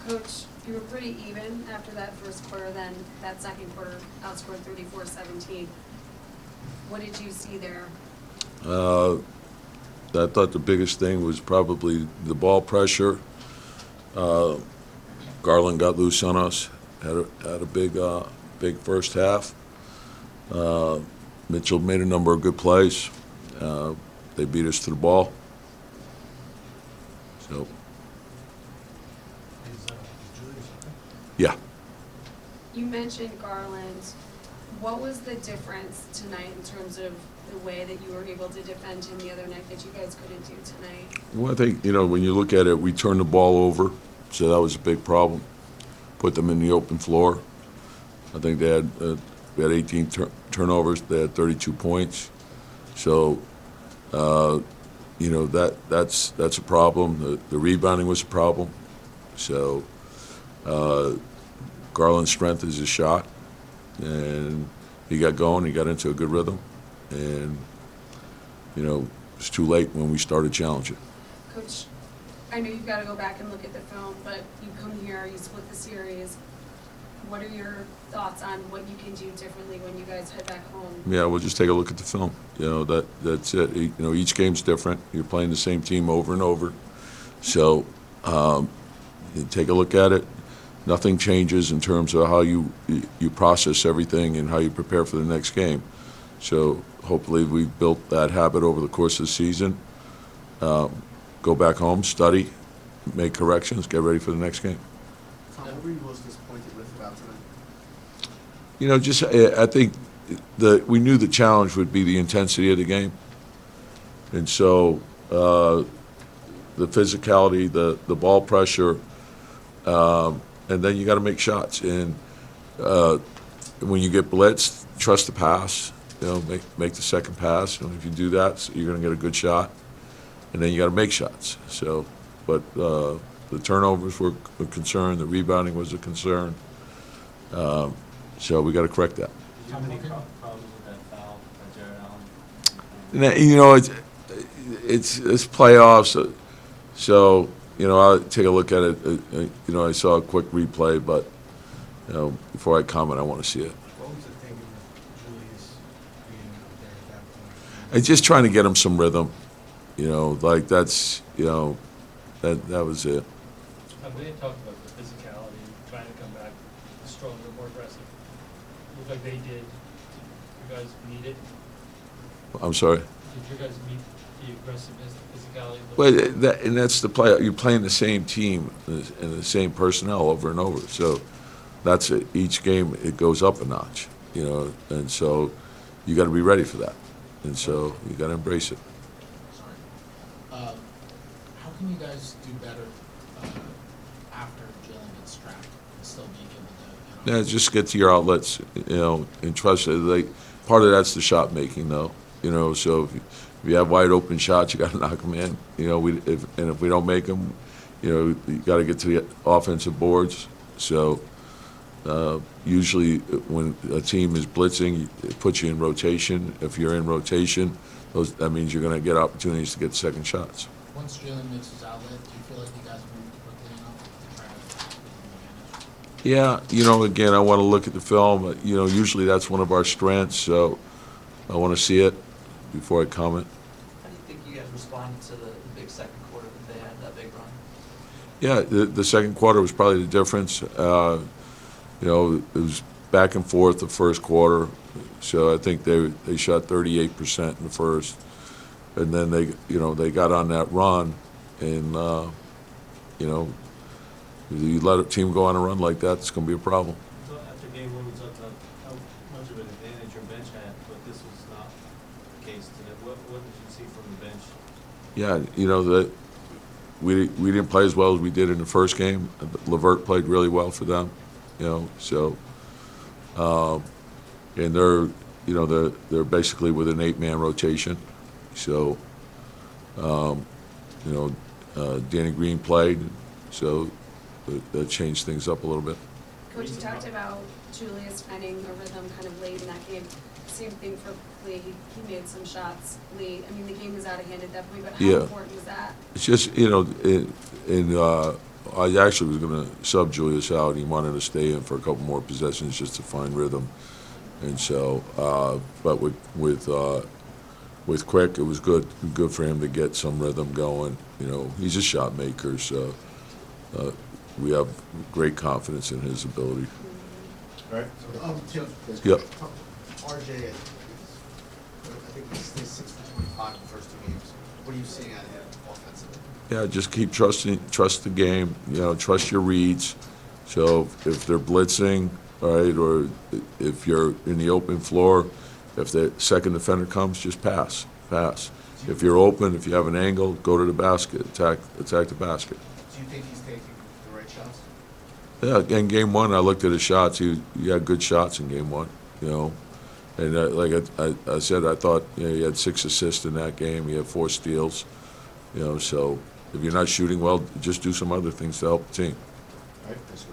Coach, you were pretty even after that first quarter, then that second quarter outscored 34-17. What did you see there? I thought the biggest thing was probably the ball pressure. Garland got loose on us, had a big first half. Mitchell made a number of good plays. They beat us to the ball. So, yeah. You mentioned Garland. What was the difference tonight in terms of the way that you were able to defend him the other night that you guys couldn't do tonight? Well, I think, when you look at it, we turned the ball over, so that was a big problem. Put them in the open floor. I think we had 18 turnovers. They had 32 points. So, that's a problem. The rebounding was a problem. So, Garland's strength is his shot, and he got going. He got into a good rhythm, and it's too late when we started challenging. Coach, I know you've got to go back and look at the film, but you come here, you split the series. What are your thoughts on what you can do differently when you guys head back home? Yeah, we'll just take a look at the film. That's it. Each game's different. You're playing the same team over and over. So you take a look at it. Nothing changes in terms of how you process everything and how you prepare for the next game. So hopefully we've built that habit over the course of the season. Go back home, study, make corrections, get ready for the next game. What were you most disappointed with about tonight? I think we knew the challenge would be the intensity of the game, and so the physicality, the ball pressure, and then you got to make shots. And when you get blitzed, trust the pass. Make the second pass. If you do that, you're going to get a good shot, and then you got to make shots. So, but the turnovers were a concern. The rebounding was a concern. So we got to correct that. Did you have any problems with that foul by Jared Allen? It's playoffs, so I'll take a look at it. I saw a quick replay, but before I comment, I want to see it. What was the thinking with Julius being out there at that point? And just trying to get him some rhythm. That's that was it. They had talked about the physicality, trying to come back stronger, more aggressive. Looked like they did. You guys meet it? I'm sorry. Did you guys meet the aggressiveness, the physicality? Well, that's the play. You're playing the same team and the same personnel over and over. So that's it. Each game it goes up a notch, and so you got to be ready for that, and so you got to embrace it. Sorry. How can you guys do better after Jalen gets strapped and still being able to? Yeah, just get to your outlets, and trust it. Part of that's the shot making, though. So if you have wide open shots, you got to knock them in. If we don't make them, you got to get to the offensive boards. So usually when a team is blitzing, it puts you in rotation. If you're in rotation, that means you're going to get opportunities to get second shots. Once Jalen makes his outlet, do you feel like you guys moved quickly enough to try to take advantage? Yeah, again, I want to look at the film. Usually that's one of our strengths, so I want to see it before I comment. How do you think you guys responded to the big second quarter that they had, that big run? Yeah, the second quarter was probably the difference. It was back and forth the first quarter, so I think they shot 38% in the first, and then they got on that run, and you let a team go on a run like that, it's going to be a problem. So after game one, we talked about how much of an advantage your bench had, but this was not the case today. What did you see from the bench? Yeah, that we didn't play as well as we did in the first game. LeVert played really well for them, so and they're basically with an 8-man rotation, so Danny Green played, so that changed things up a little bit. Coach, you talked about Julius finding a rhythm kind of late in that game. Same thing for Lee. He made some shots late. I mean, the game was out of hand at that point, but how important was that? It's just, in I actually was going to sub Julius out. He wanted to stay in for a couple more possessions just to find rhythm. And so, but with Quick, it was good for him to get some rhythm going. You know, he's a shot maker, so we have great confidence in his ability. Right. Tim, Yep. RJ, I think he's 6 for 25 in the first 2 games. What are you seeing out of him offensively? Yeah, just keep trust the game, you know, trust your reads. So if they're blitzing, all right, or if you're in the open floor, if the second defender comes, just pass. If you're open, if you have an angle, go to the basket, attack the basket. Do you think he's taking the right shots? Yeah, in game one, I looked at his shots. He had good shots in game one, you know. And like I said, I thought, you know, he had 6 assists in that game. He had 4 steals, you know. So if you're not shooting well, just do some other things to help the team. Right, that's